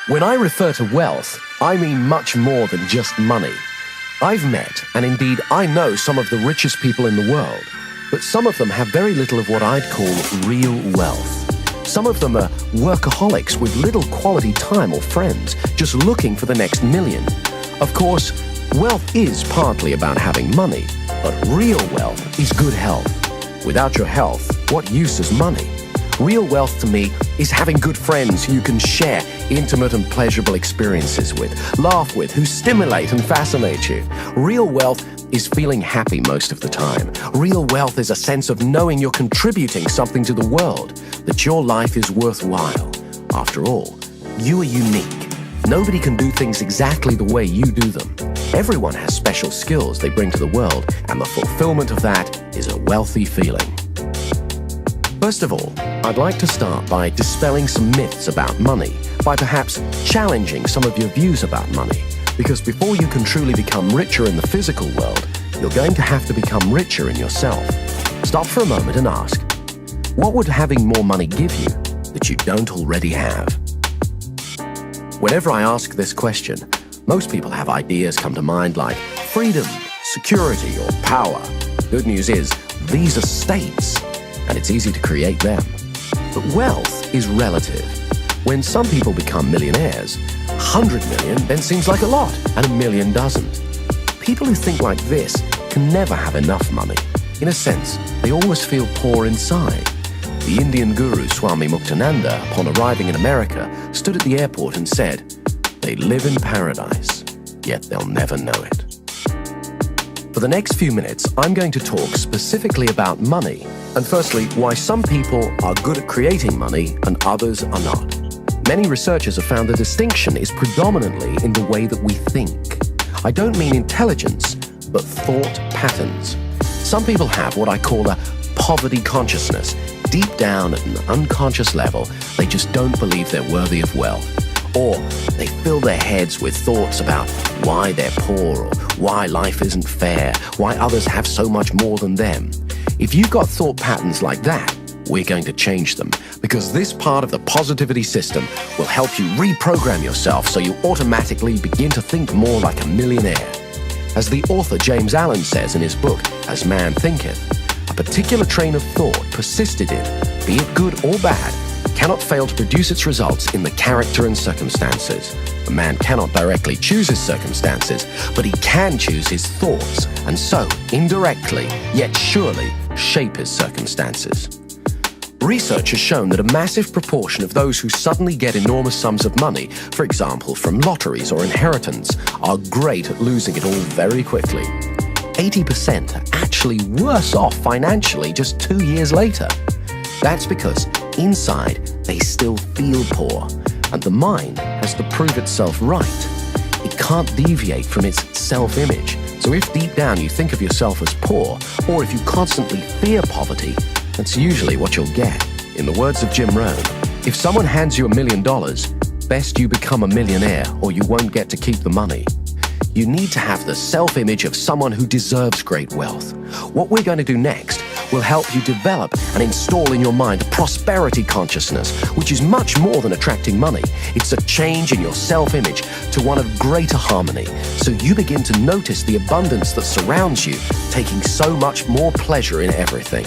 When I refer to wealth, I mean much more than just money. I've met, and indeed I know, some of the richest people in the world, but some of them have very little of what I'd call real wealth. Some of them are workaholics with little quality time or friends, just looking for the next million. Of course, wealth is partly about having money, but real wealth is good health. Without your health, what use is money? Real wealth to me is having good friends who you can share intimate and pleasurable experiences with, laugh with, who stimulate and fascinate you. Real wealth is feeling happy most of the time. Real wealth is a sense of knowing you're contributing something to the world, that your life is worthwhile. After all, you are unique. Nobody can do things exactly the way you do them. Everyone has special skills they bring to the world, and the fulfillment of that is a wealthy feeling. First of all, I'd like to start by dispelling some myths about money, by perhaps challenging some of your views about money, because before you can truly become richer in the physical world, you're going to have to become richer in yourself. Stop for a moment and ask, what would having more money give you that you don't already have? Whenever I ask this question, most people have ideas come to mind like freedom, security, or power. Good news is, these are states, and it's easy to create them. But wealth is relative. When some people become millionaires, 100 million then seems like a lot, and 1 million doesn't. People who think like this can never have enough money. In a sense, they always feel poor inside. The Indian guru Swami Muktananda, upon arriving in America, stood at the airport and said, "They live in paradise, yet they'll never know it." For the next few minutes, I'm going to talk specifically about money, and firstly, why some people are good at creating money and others are not. Many researchers have found the distinction is predominantly in the way that we think. I don't mean intelligence, but thought patterns. Some people have what I call a poverty consciousness. Deep down at an unconscious level, they just don't believe they're worthy of wealth. Or they fill their heads with thoughts about why they're poor, or why life isn't fair, why others have so much more than them. If you've got thought patterns like that, we're going to change them, because this part of the positivity system will help you reprogram yourself so you automatically begin to think more like a millionaire. As the author James Allen says in his book, As Man Thinketh, a particular train of thought persisted in, be it good or bad, cannot fail to produce its results in the character and circumstances. A man cannot directly choose his circumstances, but he can choose his thoughts, and so, indirectly, yet surely, shape his circumstances. Research has shown that a massive proportion of those who suddenly get enormous sums of money, for example from lotteries or inheritance, are great at losing it all very quickly. 80% are actually worse off financially just 2 years later. That's because inside they still feel poor, and the mind has to prove itself right. It can't deviate from its self-image. So if deep down you think of yourself as poor, or if you constantly fear poverty, that's usually what you'll get. In the words of Jim Rohn, if someone hands you $1 million, best you become a millionaire or you won't get to keep the money. You need to have the self-image of someone who deserves great wealth. What we're going to do next will help you develop and install in your mind a prosperity consciousness, which is much more than attracting money. It's a change in your self-image to one of greater harmony, so you begin to notice the abundance that surrounds you, taking so much more pleasure in everything.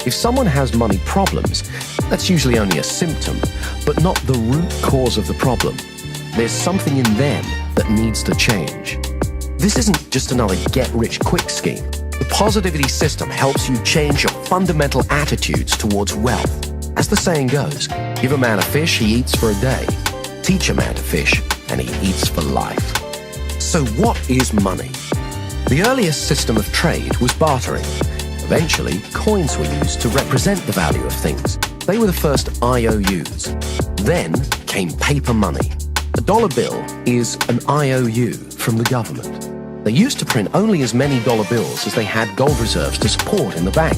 If someone has money problems, that's usually only a symptom, but not the root cause of the problem. There's something in them that needs to change. This isn't just another get-rich-quick scheme. The positivity system helps you change your fundamental attitudes towards wealth. As the saying goes, give a man a fish, he eats for a day. Teach a man to fish, and he eats for life. So what is money? The earliest system of trade was bartering. Eventually, coins were used to represent the value of things. They were the first IOUs. Then came paper money. A dollar bill is an IOU from the government. They used to print only as many dollar bills as they had gold reserves to support in the bank.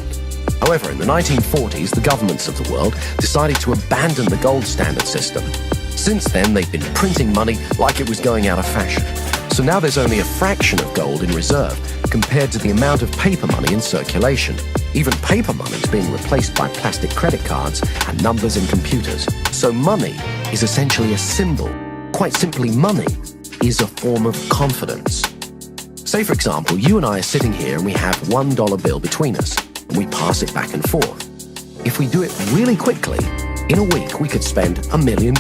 However, in the 1940s, the governments of the world decided to abandon the gold standard system. Since then, they've been printing money like it was going out of fashion. So now there's only a fraction of gold in reserve compared to the amount of paper money in circulation. Even paper money is being replaced by plastic credit cards and numbers in computers. So money is essentially a symbol. Quite simply, money is a form of confidence. Say, for example, you and I are sitting here and we have $1 bill between us, and we pass it back and forth. If we do it really quickly, in a week we could spend $1 million.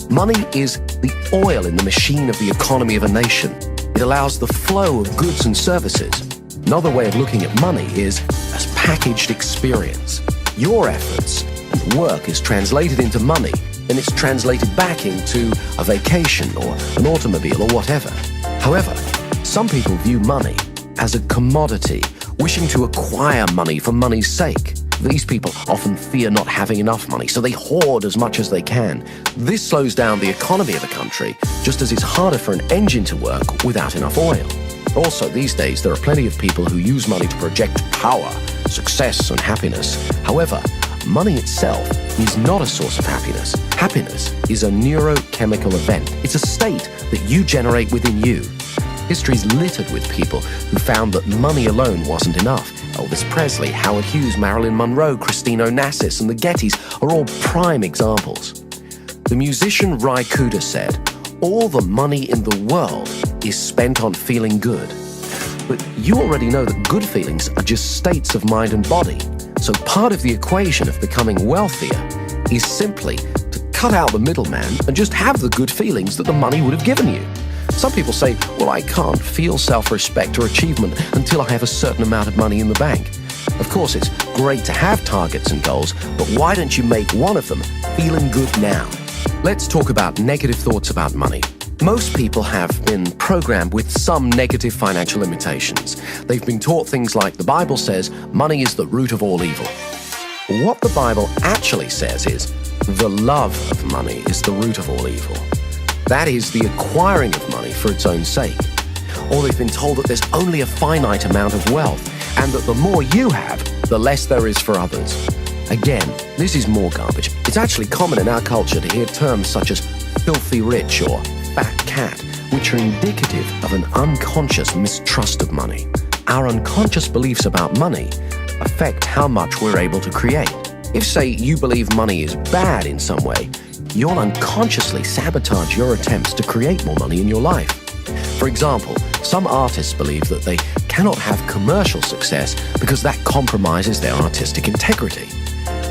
Money is the oil in the machine of the economy of a nation. It allows the flow of goods and services. Another way of looking at money is as packaged experience. Your efforts and work is translated into money, and it's translated back into a vacation or an automobile or whatever. However, some people view money as a commodity, wishing to acquire money for money's sake. These people often fear not having enough money, so they hoard as much as they can. This slows down the economy of a country, just as it's harder for an engine to work without enough oil. Also, these days, there are plenty of people who use money to project power, success, and happiness. However, money itself is not a source of happiness. Happiness is a neurochemical event. It's a state that you generate within you. History is littered with people who found that money alone wasn't enough. Elvis Presley, Howard Hughes, Marilyn Monroe, Christine Onassis, and the Gettys are all prime examples. The musician Ry Cooder said, "All the money in the world is spent on feeling good." But you already know that good feelings are just states of mind and body. So part of the equation of becoming wealthier is simply to cut out the middleman and just have the good feelings that the money would have given you. Some people say, well, I can't feel self-respect or achievement until I have a certain amount of money in the bank. Of course, it's great to have targets and goals, but why don't you make one of them feeling good now? Let's talk about negative thoughts about money. Most people have been programmed with some negative financial limitations. They've been taught things like the Bible says, money is the root of all evil. What the Bible actually says is, the love of money is the root of all evil. That is the acquiring of money for its own sake. Or they've been told that there's only a finite amount of wealth, and that the more you have, the less there is for others. Again, this is more garbage. It's actually common in our culture to hear terms such as filthy rich or fat cat, which are indicative of an unconscious mistrust of money. Our unconscious beliefs about money affect how much we're able to create. If, say, you believe money is bad in some way, you'll unconsciously sabotage your attempts to create more money in your life. For example, some artists believe that they cannot have commercial success because that compromises their artistic integrity.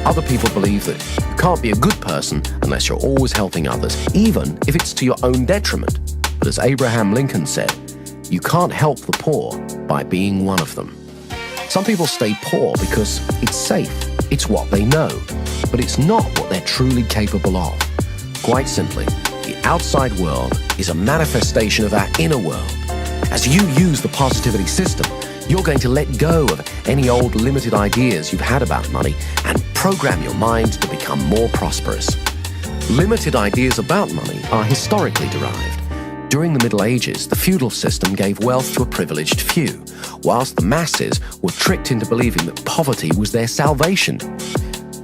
Other people believe that you can't be a good person unless you're always helping others, even if it's to your own detriment. But as Abraham Lincoln said, you can't help the poor by being one of them. Some people stay poor because it's safe, it's what they know, but it's not what they're truly capable of. Quite simply, the outside world is a manifestation of our inner world. As you use the positivity system, you're going to let go of any old limited ideas you've had about money and program your mind to become more prosperous. Limited ideas about money are historically derived. During the Middle Ages, the feudal system gave wealth to a privileged few, whilst the masses were tricked into believing that poverty was their salvation.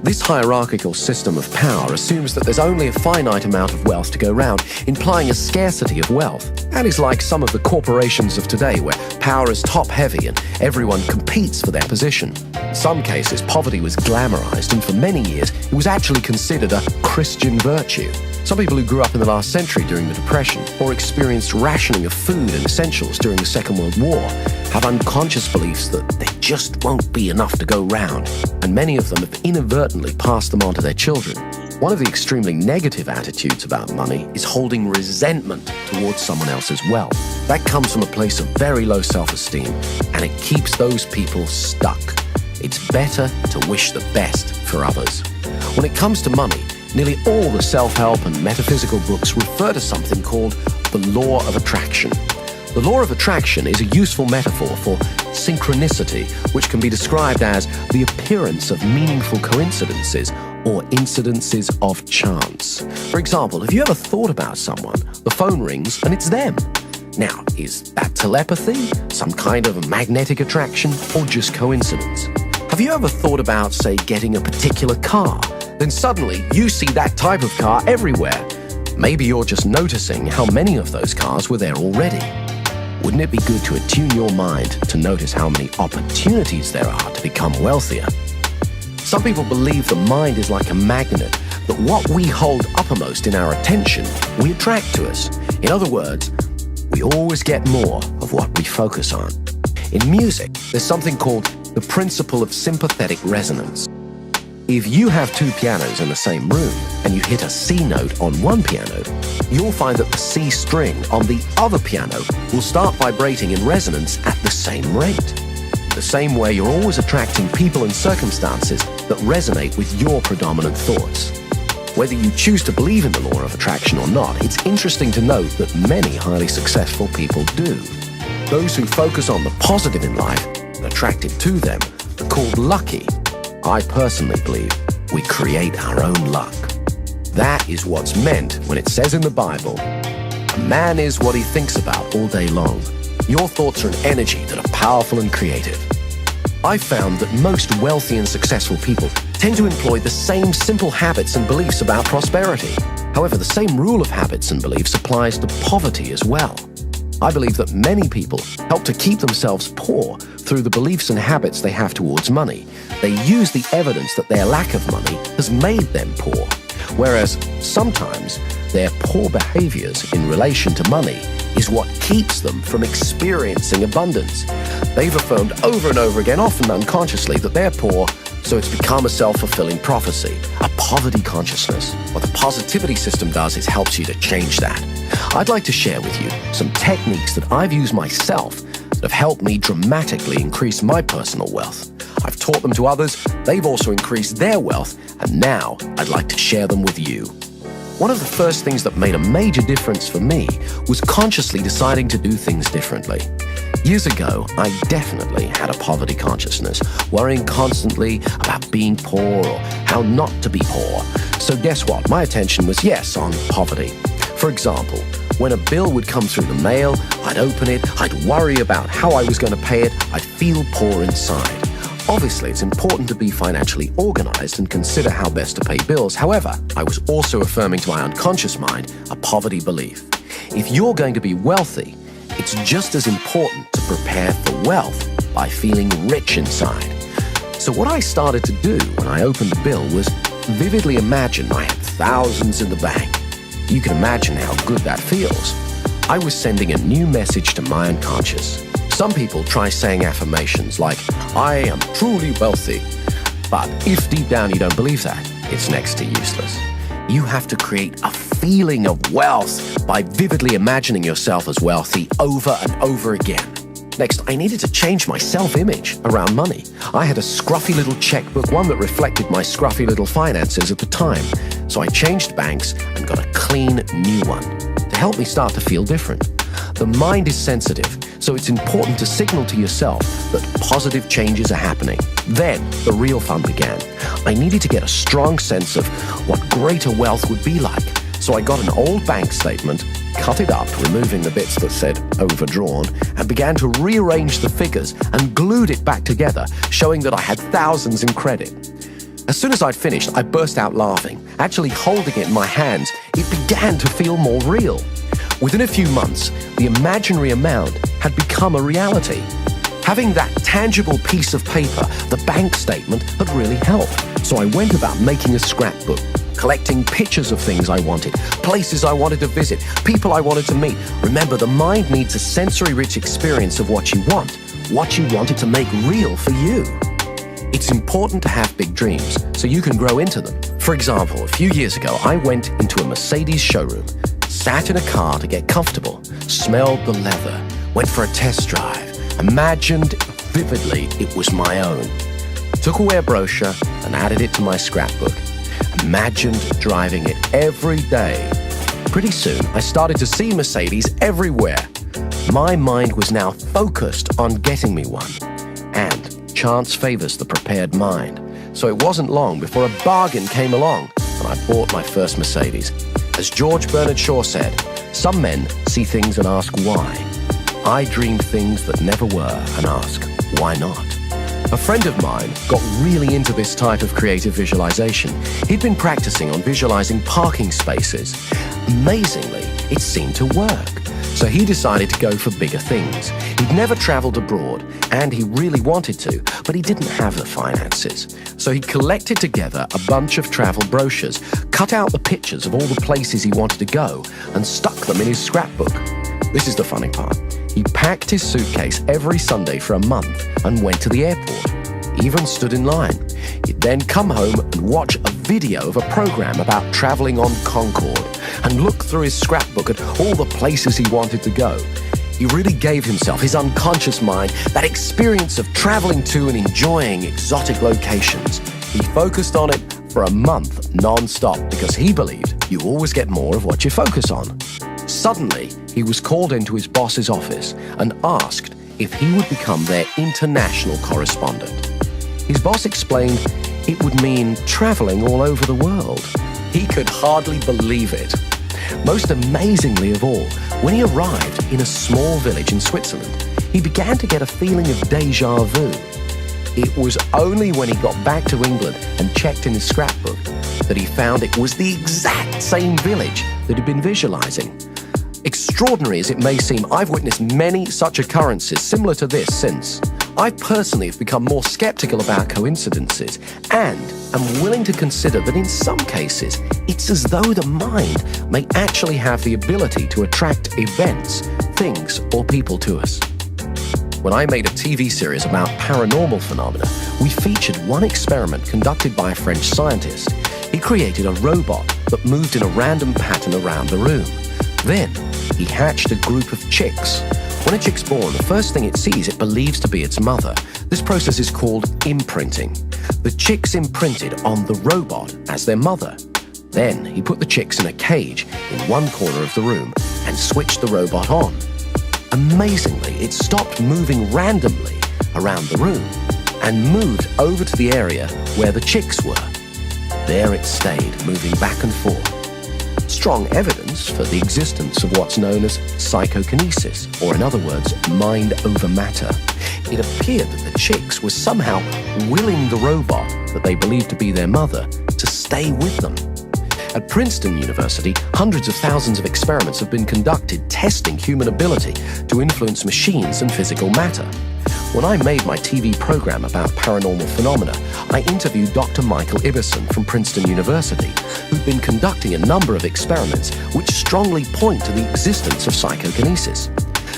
This hierarchical system of power assumes that there's only a finite amount of wealth to go round, implying a scarcity of wealth. That is like some of the corporations of today, where power is top-heavy and everyone competes for their position. In some cases, poverty was glamorized, and for many years, it was actually considered a Christian virtue. Some people who grew up in the last century during the Depression, or experienced rationing of food and essentials during the Second World War, have unconscious beliefs that there just won't be enough to go round, and many of them have inadvertently passed them on to their children. One of the extremely negative attitudes about money is holding resentment towards someone else's wealth. That comes from a place of very low self-esteem, and it keeps those people stuck. It's better to wish the best for others. When it comes to money, nearly all the self-help and metaphysical books refer to something called the law of attraction. The law of attraction is a useful metaphor for synchronicity, which can be described as the appearance of meaningful coincidences or incidences of chance. For example, have you ever thought about someone? The phone rings and it's them. Now, is that telepathy, some kind of magnetic attraction, or just coincidence? Have you ever thought about, say, getting a particular car? Then suddenly you see that type of car everywhere. Maybe you're just noticing how many of those cars were there already. Wouldn't it be good to attune your mind to notice how many opportunities there are to become wealthier? Some people believe the mind is like a magnet, that what we hold uppermost in our attention, we attract to us. In other words, we always get more of what we focus on. In music, there's something called the principle of sympathetic resonance. If you have two pianos in the same room and you hit a C note on one piano, you'll find that the C string on the other piano will start vibrating in resonance at the same rate. The same way, you're always attracting people and circumstances that resonate with your predominant thoughts. Whether you choose to believe in the law of attraction or not, it's interesting to note that many highly successful people do. Those who focus on the positive in life and attracted to them are called lucky. I personally believe we create our own luck. That is what's meant when it says in the Bible, "A man is what he thinks about all day long." Your thoughts are an energy that are powerful and creative. I've found that most wealthy and successful people tend to employ the same simple habits and beliefs about prosperity. However, the same rule of habits and beliefs applies to poverty as well. I believe that many people help to keep themselves poor through the beliefs and habits they have towards money. They use the evidence that their lack of money has made them poor, whereas sometimes their poor behaviors in relation to money is what keeps them from experiencing abundance. They've affirmed over and over again, often unconsciously, that they're poor, so it's become a self-fulfilling prophecy, a poverty consciousness. What the positivity system does is helps you to change that. I'd like to share with you some techniques that I've used myself that have helped me dramatically increase my personal wealth. I've taught them to others, they've also increased their wealth, and now I'd like to share them with you. One of the first things that made a major difference for me was consciously deciding to do things differently. Years ago, I definitely had a poverty consciousness, worrying constantly about being poor or how not to be poor. So guess what? My attention was, yes, on poverty. For example, when a bill would come through the mail, I'd open it, I'd worry about how I was going to pay it, I'd feel poor inside. Obviously, it's important to be financially organized and consider how best to pay bills. However, I was also affirming to my unconscious mind a poverty belief. If you're going to be wealthy, it's just as important to prepare for wealth by feeling rich inside. So what I started to do when I opened the bill was vividly imagine I had thousands in the bank. You can imagine how good that feels. I was sending a new message to my unconscious. Some people try saying affirmations like, "I am truly wealthy." But if deep down you don't believe that, it's next to useless. You have to create a feeling of wealth by vividly imagining yourself as wealthy over and over again. Next, I needed to change my self-image around money. I had a scruffy little checkbook, one that reflected my scruffy little finances at the time. So I changed banks and got a clean new one to help me start to feel different. The mind is sensitive, so it's important to signal to yourself that positive changes are happening. Then the real fun began. I needed to get a strong sense of what greater wealth would be like. So I got an old bank statement, cut it up, removing the bits that said overdrawn, and began to rearrange the figures and glued it back together, showing that I had thousands in credit. As soon as I'd finished, I burst out laughing. Actually holding it in my hands, it began to feel more real. Within a few months, the imaginary amount had become a reality. Having that tangible piece of paper, the bank statement, had really helped. So I went about making a scrapbook, collecting pictures of things I wanted, places I wanted to visit, people I wanted to meet. Remember, the mind needs a sensory-rich experience of what you want it to make real for you. It's important to have big dreams so you can grow into them. For example, a few years ago, I went into a Mercedes showroom, sat in a car to get comfortable, smelled the leather, went for a test drive, imagined vividly it was my own, took away a brochure and added it to my scrapbook, imagined driving it every day. Pretty soon, I started to see Mercedes everywhere. My mind was now focused on getting me one, and chance favors the prepared mind. So it wasn't long before a bargain came along and I bought my first Mercedes. As George Bernard Shaw said, some men see things and ask why. I dream things that never were and ask, why not? A friend of mine got really into this type of creative visualization. He'd been practicing on visualizing parking spaces. Amazingly, it seemed to work. So he decided to go for bigger things. He'd never traveled abroad, and he really wanted to, but he didn't have the finances. So he collected together a bunch of travel brochures, cut out the pictures of all the places he wanted to go, and stuck them in his scrapbook. This is the funny part. He packed his suitcase every Sunday for a month and went to the airport. He even stood in line. He'd then come home and watch a video of a program about traveling on Concorde and look through his scrapbook at all the places he wanted to go. He really gave himself, his unconscious mind, that experience of traveling to and enjoying exotic locations. He focused on it for a month non-stop because he believed you always get more of what you focus on. Suddenly, he was called into his boss's office and asked if he would become their international correspondent. His boss explained it would mean traveling all over the world. He could hardly believe it. Most amazingly of all, when he arrived in a small village in Switzerland, he began to get a feeling of déjà vu. It was only when he got back to England and checked in his scrapbook that he found it was the exact same village that he'd been visualizing. Extraordinary as it may seem, I've witnessed many such occurrences similar to this since. I personally have become more skeptical about coincidences and am willing to consider that in some cases, it's as though the mind may actually have the ability to attract events, things, or people to us. When I made a TV series about paranormal phenomena, we featured one experiment conducted by a French scientist. He created a robot that moved in a random pattern around the room. Then, he hatched a group of chicks. When a chick's born, the first thing it sees it believes to be its mother. This process is called imprinting. The chicks imprinted on the robot as their mother. Then, he put the chicks in a cage in one corner of the room and switched the robot on. Amazingly, it stopped moving randomly around the room and moved over to the area where the chicks were. There it stayed, moving back and forth. Strong evidence for the existence of what's known as psychokinesis, or in other words, mind over matter. It appeared that the chicks were somehow willing the robot that they believed to be their mother to stay with them. At Princeton University, hundreds of thousands of experiments have been conducted testing human ability to influence machines and physical matter. When I made my TV program about paranormal phenomena, I interviewed Dr. Michael Ibbison from Princeton University, who'd been conducting a number of experiments which strongly point to the existence of psychokinesis.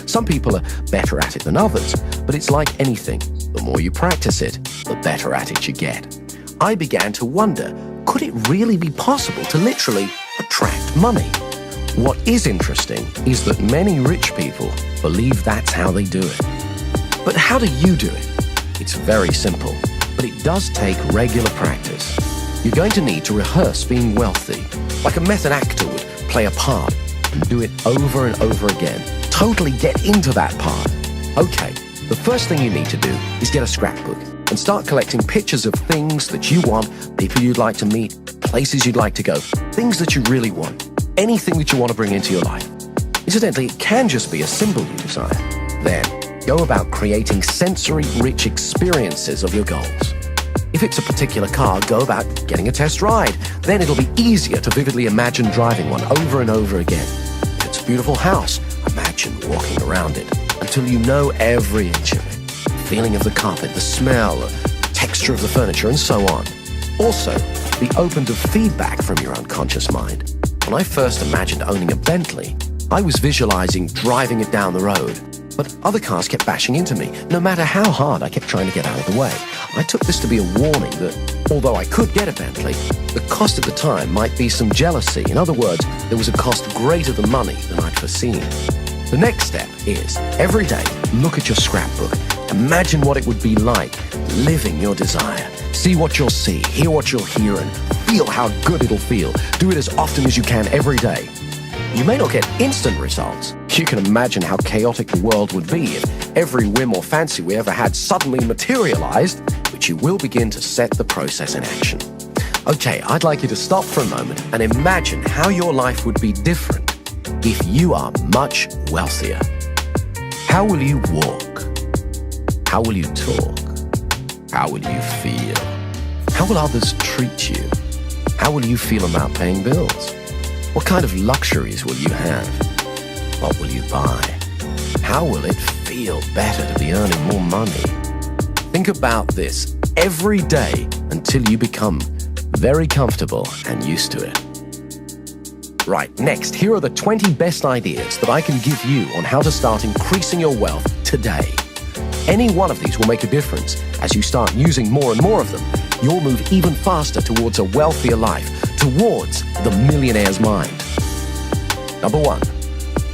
Some people are better at it than others, but it's like anything. The more you practice it, the better at it you get. I began to wonder, could it really be possible to literally attract money? What is interesting is that many rich people believe that's how they do it. But how do you do it? It's very simple, but it does take regular practice. You're going to need to rehearse being wealthy, like a method actor would play a part, and do it over and over again. Totally get into that part. Okay, the first thing you need to do is get a scrapbook and start collecting pictures of things that you want, people you'd like to meet, places you'd like to go, things that you really want, anything that you want to bring into your life. Incidentally, it can just be a symbol you desire. Then, go about creating sensory-rich experiences of your goals. If it's a particular car, go about getting a test ride. Then it'll be easier to vividly imagine driving one over and over again. If it's a beautiful house, imagine walking around it until you know every inch of it. The feeling of the carpet, the smell, the texture of the furniture, and so on. Also, be open to feedback from your unconscious mind. When I first imagined owning a Bentley, I was visualizing driving it down the road. But other cars kept bashing into me. No matter how hard I kept trying to get out of the way. I took this to be a warning that, although I could get a Bentley, the cost at the time might be some jealousy. In other words, there was a cost greater than money than I'd foreseen. The next step is, every day, look at your scrapbook. Imagine what it would be like living your desire. See what you'll see, hear what you'll hear, and feel how good it'll feel. Do it as often as you can every day. You may not get instant results. You can imagine how chaotic the world would be if every whim or fancy we ever had suddenly materialized, but you will begin to set the process in action. Okay, I'd like you to stop for a moment and imagine how your life would be different if you are much wealthier. How will you walk? How will you talk? How will you feel? How will others treat you? How will you feel about paying bills? What kind of luxuries will you have? What will you buy? How will it feel better to be earning more money? Think about this every day until you become very comfortable and used to it. Right, next, here are the 20 best ideas that I can give you on how to start increasing your wealth today. Any one of these will make a difference. As you start using more and more of them, you'll move even faster towards a wealthier life, towards the millionaire's mind. Number 1,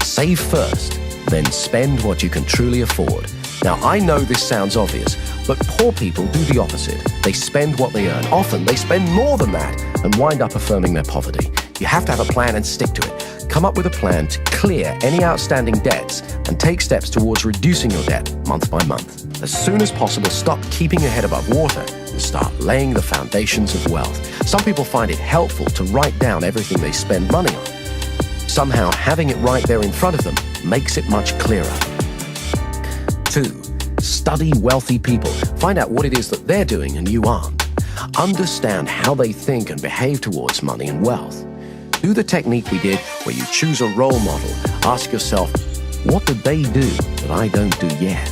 save first, then spend what you can truly afford. Now, I know this sounds obvious, but poor people do the opposite. They spend what they earn. Often, they spend more than that and wind up affirming their poverty. You have to have a plan and stick to it. Come up with a plan to clear any outstanding debts and take steps towards reducing your debt month by month. As soon as possible, stop keeping your head above water and start laying the foundations of wealth. Some people find it helpful to write down everything they spend money on. Somehow, having it right there in front of them makes it much clearer. 2, study wealthy people. Find out what it is that they're doing and you aren't. Understand how they think and behave towards money and wealth. Do the technique we did where you choose a role model. Ask yourself, what did they do that I don't do yet?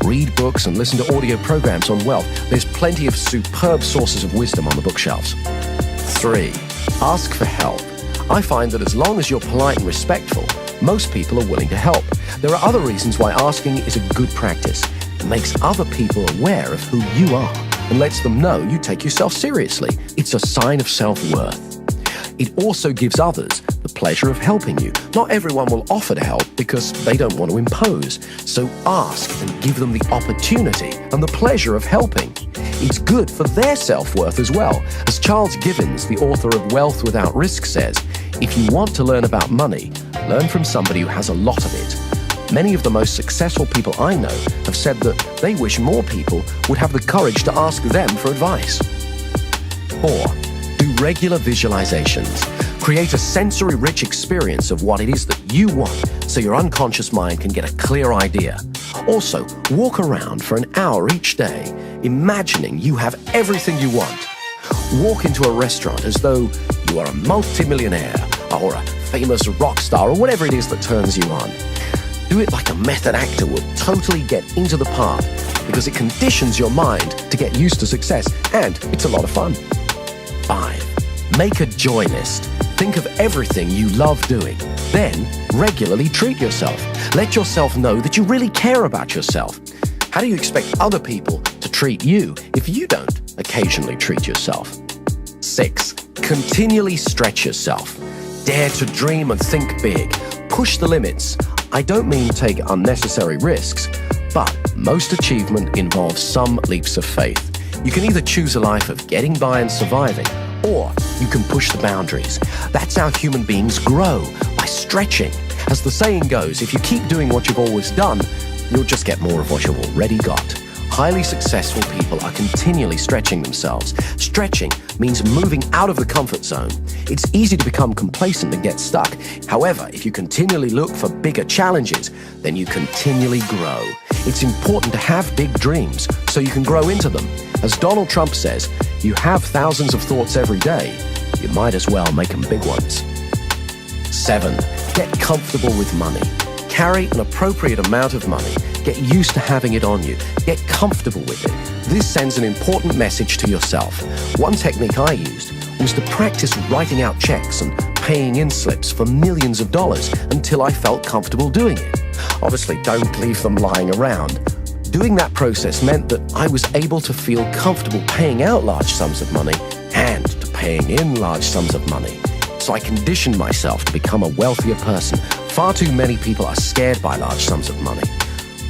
Read books and listen to audio programs on wealth. There's plenty of superb sources of wisdom on the bookshelves. 3, ask for help. I find that as long as you're polite and respectful, most people are willing to help. There are other reasons why asking is a good practice. It makes other people aware of who you are and lets them know you take yourself seriously. It's a sign of self-worth. It also gives others the pleasure of helping you. Not everyone will offer to help because they don't want to impose. So ask and give them the opportunity and the pleasure of helping. It's good for their self-worth as well. As Charles Gibbons, the author of Wealth Without Risk, says, if you want to learn about money, learn from somebody who has a lot of it. Many of the most successful people I know have said that they wish more people would have the courage to ask them for advice. 4, do regular visualizations. Create a sensory-rich experience of what it is that you want so your unconscious mind can get a clear idea. Also, walk around for an hour each day, imagining you have everything you want. Walk into a restaurant as though you are a multimillionaire or a famous rock star or whatever it is that turns you on. Do it like a method actor would totally get into the part because it conditions your mind to get used to success and it's a lot of fun. 5, make a joy list. Think of everything you love doing. Then regularly treat yourself. Let yourself know that you really care about yourself. How do you expect other people to treat you if you don't occasionally treat yourself? 6, continually stretch yourself. Dare to dream and think big. Push the limits. I don't mean take unnecessary risks, but most achievement involves some leaps of faith. You can either choose a life of getting by and surviving, or you can push the boundaries. That's how human beings grow, by stretching. As the saying goes, if you keep doing what you've always done, you'll just get more of what you've already got. Highly successful people are continually stretching themselves. Stretching means moving out of the comfort zone. It's easy to become complacent and get stuck. However, if you continually look for bigger challenges, then you continually grow. It's important to have big dreams so you can grow into them. As Donald Trump says, you have thousands of thoughts every day. You might as well make them big ones. 7, get comfortable with money. Carry an appropriate amount of money. Get used to having it on you. Get comfortable with it. This sends an important message to yourself. One technique I used was to practice writing out checks and paying in slips for millions of dollars until I felt comfortable doing it. Obviously, don't leave them lying around. Doing that process meant that I was able to feel comfortable paying out large sums of money and to paying in large sums of money. So I conditioned myself to become a wealthier person. Far too many people are scared by large sums of money.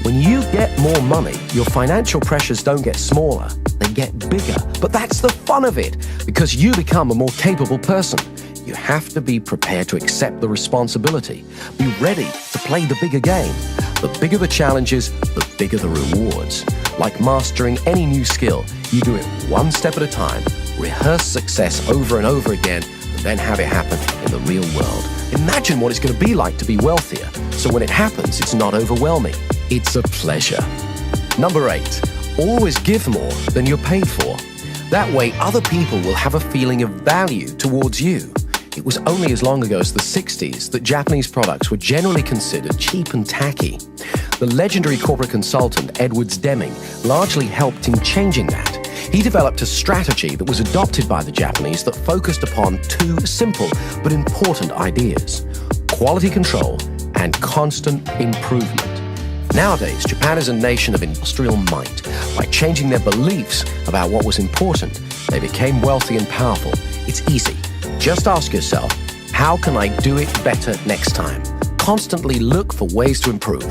When you get more money, your financial pressures don't get smaller, they get bigger. But that's the fun of it, because you become a more capable person. You have to be prepared to accept the responsibility. Be ready to play the bigger game. The bigger the challenges, the bigger the rewards. Like mastering any new skill, you do it one step at a time, rehearse success over and over again, and then have it happen in the real world. Imagine what it's going to be like to be wealthier, so when it happens, it's not overwhelming. It's a pleasure. Number 8, Always give more than you're paid for. That way, other people will have a feeling of value towards you. It was only as long ago as the 60s that Japanese products were generally considered cheap and tacky. The legendary corporate consultant Edwards Deming largely helped in changing that. He developed a strategy that was adopted by the Japanese that focused upon two simple but important ideas: quality control and constant improvement. Nowadays, Japan is a nation of industrial might. By changing their beliefs about what was important, they became wealthy and powerful. It's easy. Just ask yourself, how can I do it better next time? Constantly look for ways to improve.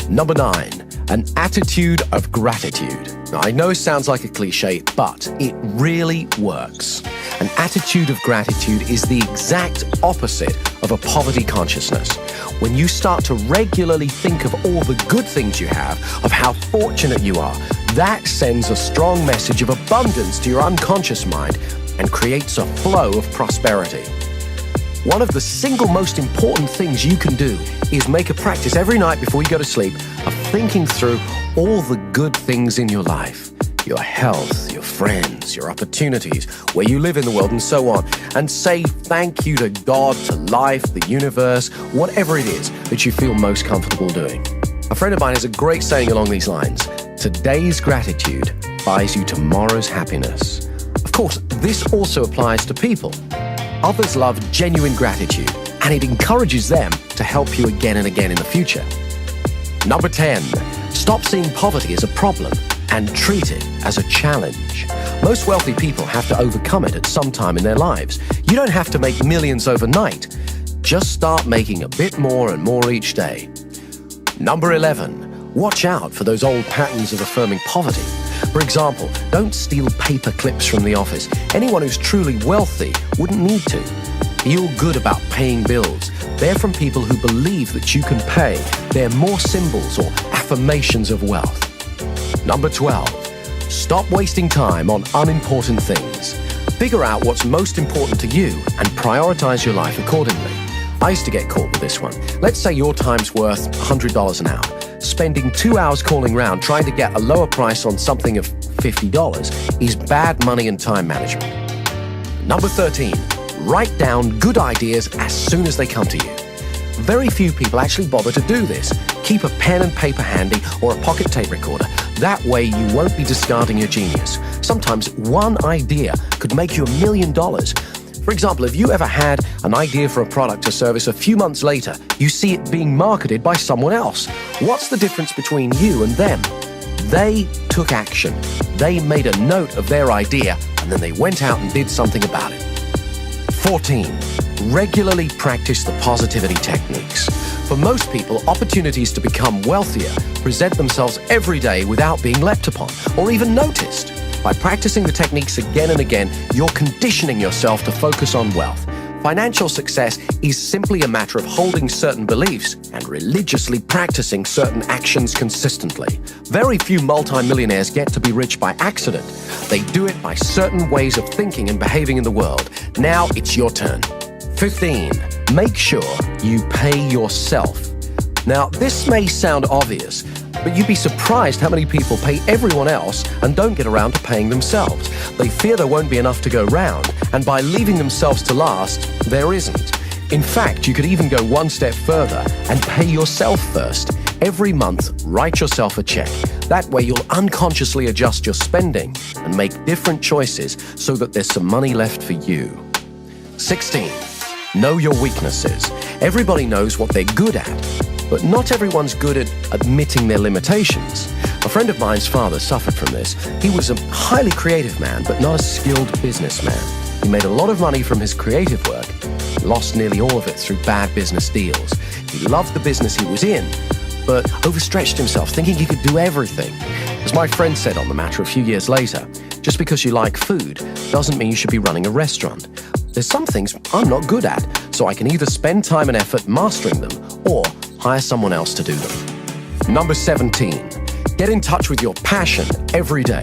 Number 9, an attitude of gratitude. Now, I know it sounds like a cliche, but it really works. An attitude of gratitude is the exact opposite of a poverty consciousness. When you start to regularly think of all the good things you have, of how fortunate you are, that sends a strong message of abundance to your unconscious mind and creates a flow of prosperity. One of the single most important things you can do is make a practice every night before you go to sleep of thinking through all the good things in your life. Your health, your friends, your opportunities, where you live in the world, and so on. And say thank you to God, to life, the universe, whatever it is that you feel most comfortable doing. A friend of mine has a great saying along these lines: today's gratitude buys you tomorrow's happiness. Of course, this also applies to people. Others love genuine gratitude, and it encourages them to help you again and again in the future. Number 10, stop seeing poverty as a problem and treat it as a challenge. Most wealthy people have to overcome it at some time in their lives. You don't have to make millions overnight. Just start making a bit more and more each day. Number 11, watch out for those old patterns of affirming poverty. For example, don't steal paper clips from the office. Anyone who's truly wealthy wouldn't need to. Feel good about paying bills. They're from people who believe that you can pay. They're more symbols or affirmations of wealth. Number 12, stop wasting time on unimportant things. Figure out what's most important to you and prioritize your life accordingly. I used to get caught with this one. Let's say your time's worth $100 an hour. Spending 2 hours calling round trying to get a lower price on something of $50 is bad money and time management. Number 13, write down good ideas as soon as they come to you. Very few people actually bother to do this. Keep a pen and paper handy or a pocket tape recorder. That way you won't be discarding your genius. Sometimes one idea could make you $1 million. For example, if you ever had an idea for a product or service, a few months later, you see it being marketed by someone else. What's the difference between you and them? They took action. They made a note of their idea, and then they went out and did something about it. 14. Regularly practice the positivity techniques. For most people, opportunities to become wealthier present themselves every day without being leapt upon or even noticed. By practicing the techniques again and again, you're conditioning yourself to focus on wealth. Financial success is simply a matter of holding certain beliefs and religiously practicing certain actions consistently. Very few multimillionaires get to be rich by accident. They do it by certain ways of thinking and behaving in the world. Now it's your turn. 15. Make sure you pay yourself. Now, this may sound obvious, but you'd be surprised how many people pay everyone else and don't get around to paying themselves. They fear there won't be enough to go round, and by leaving themselves to last, there isn't. In fact, you could even go one step further and pay yourself first. Every month, write yourself a check. That way you'll unconsciously adjust your spending and make different choices so that there's some money left for you. 16. Know your weaknesses. Everybody knows what they're good at, but not everyone's good at admitting their limitations. A friend of mine's father suffered from this. He was a highly creative man, but not a skilled businessman. He made a lot of money from his creative work, lost nearly all of it through bad business deals. He loved the business he was in, but overstretched himself, thinking he could do everything. As my friend said on the matter a few years later, just because you like food doesn't mean you should be running a restaurant. There's some things I'm not good at, so I can either spend time and effort mastering them or hire someone else to do them. Number 17, get in touch with your passion every day.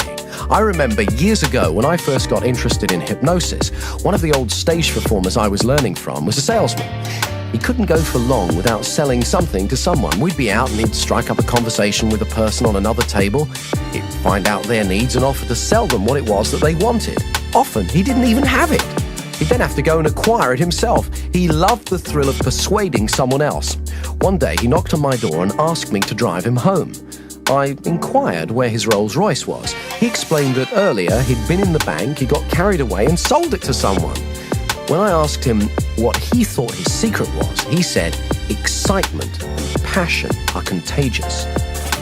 I remember years ago when I first got interested in hypnosis, one of the old stage performers I was learning from was a salesman. He couldn't go for long without selling something to someone. We'd be out and he'd strike up a conversation with a person on another table. He'd find out their needs and offer to sell them what it was that they wanted. Often, he didn't even have it. He'd then have to go and acquire it himself. He loved the thrill of persuading someone else. One day, he knocked on my door and asked me to drive him home. I inquired where his Rolls Royce was. He explained that earlier he'd been in the bank, he got carried away and sold it to someone. When I asked him what he thought his secret was, he said, excitement and passion are contagious.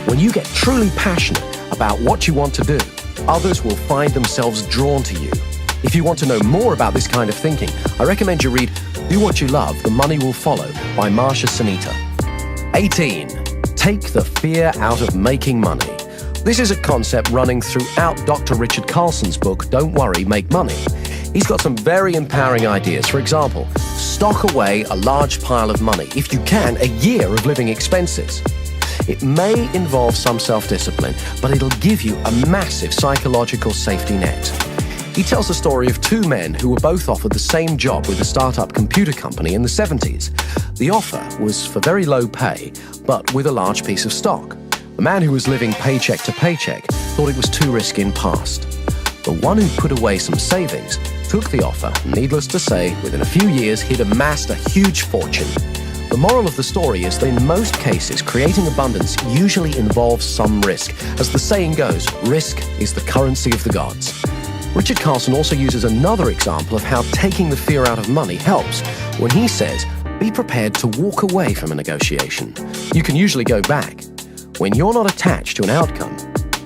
When you get truly passionate about what you want to do, others will find themselves drawn to you. If you want to know more about this kind of thinking, I recommend you read Do What You Love, The Money Will Follow by Marsha Sunita. 18. Take the fear out of making money. This is a concept running throughout Dr. Richard Carlson's book, Don't Worry, Make Money. He's got some very empowering ideas. For example, stock away a large pile of money, if you can, a year of living expenses. It may involve some self-discipline, but it'll give you a massive psychological safety net. He tells the story of two men who were both offered the same job with a startup computer company in the 70s. The offer was for very low pay, but with a large piece of stock. The man who was living paycheck to paycheck thought it was too risky and passed. The one who put away some savings took the offer, and needless to say, within a few years, he'd amassed a huge fortune. The moral of the story is that in most cases, creating abundance usually involves some risk. As the saying goes, risk is the currency of the gods. Richard Carlson also uses another example of how taking the fear out of money helps when he says, be prepared to walk away from a negotiation. You can usually go back. When you're not attached to an outcome,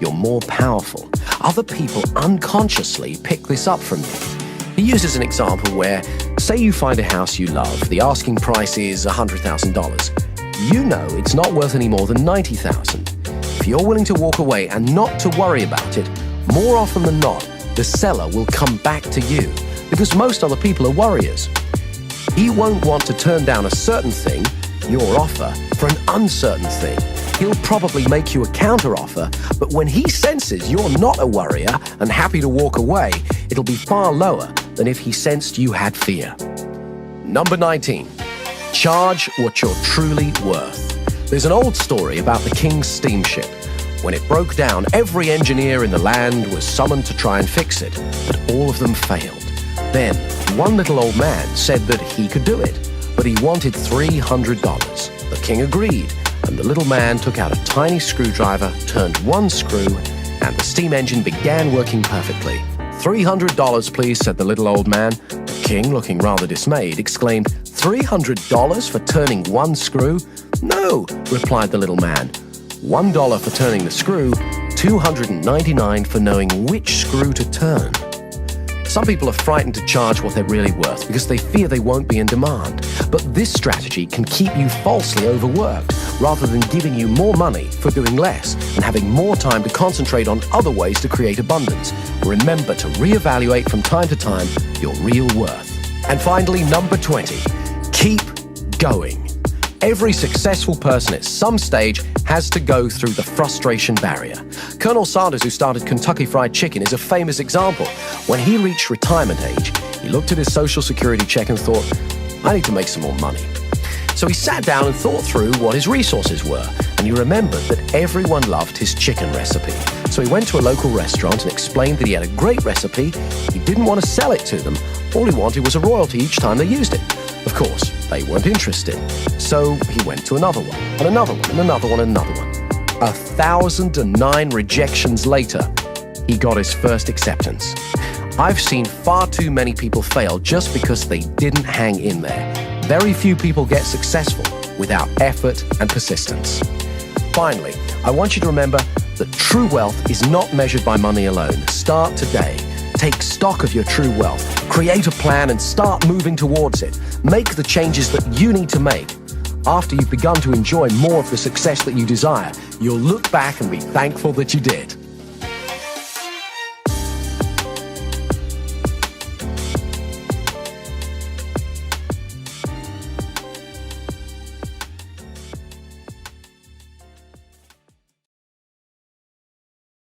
you're more powerful. Other people unconsciously pick this up from you. He uses an example where, say you find a house you love, the asking price is $100,000. You know it's not worth any more than $90,000. If you're willing to walk away and not to worry about it, more often than not, the seller will come back to you because most other people are worriers. He won't want to turn down a certain thing, your offer, for an uncertain thing. He'll probably make you a counter-offer, but when he senses you're not a worrier and happy to walk away, it'll be far lower than if he sensed you had fear. Number 19. Charge what you're truly worth. There's an old story about the King's steamship. When it broke down, every engineer in the land was summoned to try and fix it, but all of them failed. Then, one little old man said that he could do it, but he wanted $300. The king agreed, and the little man took out a tiny screwdriver, turned one screw, and the steam engine began working perfectly. $300, please, said the little old man. The king, looking rather dismayed, exclaimed, $300 for turning one screw? No, replied the little man. $1 for turning the screw, $299 for knowing which screw to turn. Some people are frightened to charge what they're really worth because they fear they won't be in demand. But this strategy can keep you falsely overworked rather than giving you more money for doing less and having more time to concentrate on other ways to create abundance. Remember to reevaluate from time to time your real worth. And finally, number 20, keep going. Every successful person at some stage has to go through the frustration barrier. Colonel Sanders, who started Kentucky Fried Chicken, is a famous example. When he reached retirement age, he looked at his Social Security check and thought, I need to make some more money. So he sat down and thought through what his resources were, and he remembered that everyone loved his chicken recipe. So he went to a local restaurant and explained that he had a great recipe. He didn't want to sell it to them. All he wanted was a royalty each time they used it. Of course, they weren't interested. So he went to another one, and another one, and another one, and another one. 1,009 rejections later, he got his first acceptance. I've seen far too many people fail just because they didn't hang in there. Very few people get successful without effort and persistence. Finally, I want you to remember that true wealth is not measured by money alone. Start today. Take stock of your true wealth. Create a plan and start moving towards it. Make the changes that you need to make. After you've begun to enjoy more of the success that you desire, you'll look back and be thankful that you did.